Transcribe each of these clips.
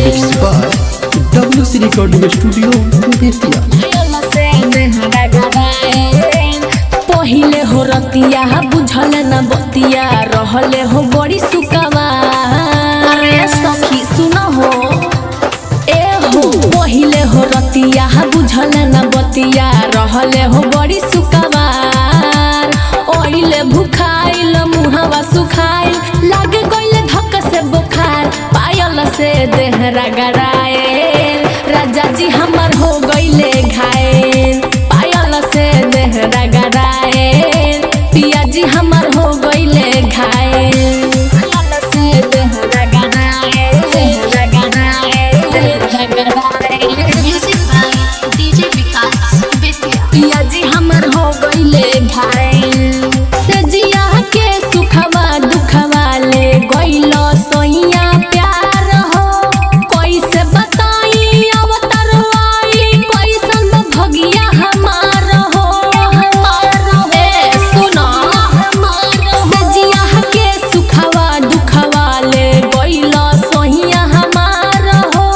Mixed by WC Recording Studio, Betia। पहिले हो रतिया बुझल न बतिया रहले हो बड़ी सुकावा। अरे सखी सुन हो ए हो पहिले हो रतिया बुझल न बतिया रहले हो बड़ी सुकावा। ओइले भुखाइल मुहवा सुखाइल लागे गइले धक से बुखार पायल से देह रगड़ाए राजा जी हमर हो गइले घायल पायल से देह रगड़ाए पिया जी हमर हो गइले घायल पायल से देह रगड़ाए Music by DJ Vikas Betia। पिया जी हमर हो गइले घायल से जिया के सुखवा दुखवा ले गइलो सोइया प्यार हो कैसे बताई अवतार आई कैसन भगिया हमार हो ए सुनो से जिया के सुखवा दुखवा ले गइलो सोइया हमार हो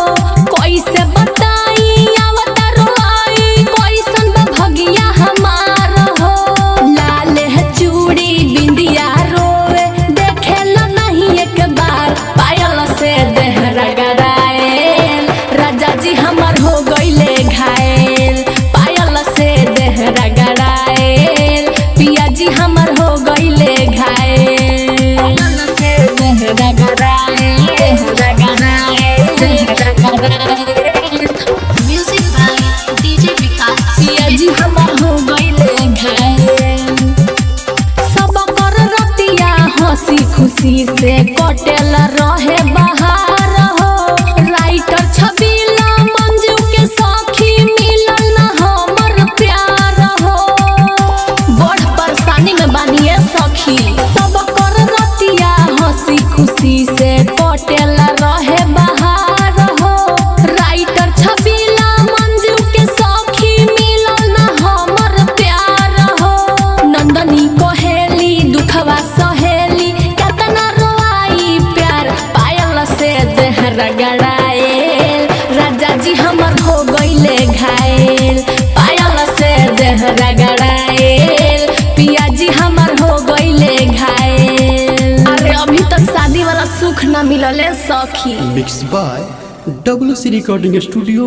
कैसे बताई अवतार आई कैसन भगिया हमार हो लाल है चूड़ी बिंदिया रोवे देखेला नहीं एक बार पायल से देह रगड़ाएल राजा जी हमर हो गइले घायल पायल से देह रगड़ाएल पिया जी हमर हो गइले घायल पायल से देह रगड़ाएल Music by DJ Vikas पिया जी हमर हो गइले घायल सब कर रतिया हंसी खुशी से कटेल रहे बहार हो राइटर छबीला मंजू के सखी मिलल न हमर प्यार हो बड़ परेशानी में बानिए सखी सब कर रतिया हंसी खुशी से कटेल रहे बहार हो राइटर छबीला मंजू के सखी मिलल न हमर प्यार हो नंदनी कोहेली दुखवा सहेली केतना रोआई प्यार पायल से देह रगड़ाएल राजा जी हमर हो गइले घायल पायल से देह रगड़ाएल पिया जी हमर हो गइले घायल अरे अभी तक शादी वाला सुख न मिलले सखी। Mixed by WC Recording Studio,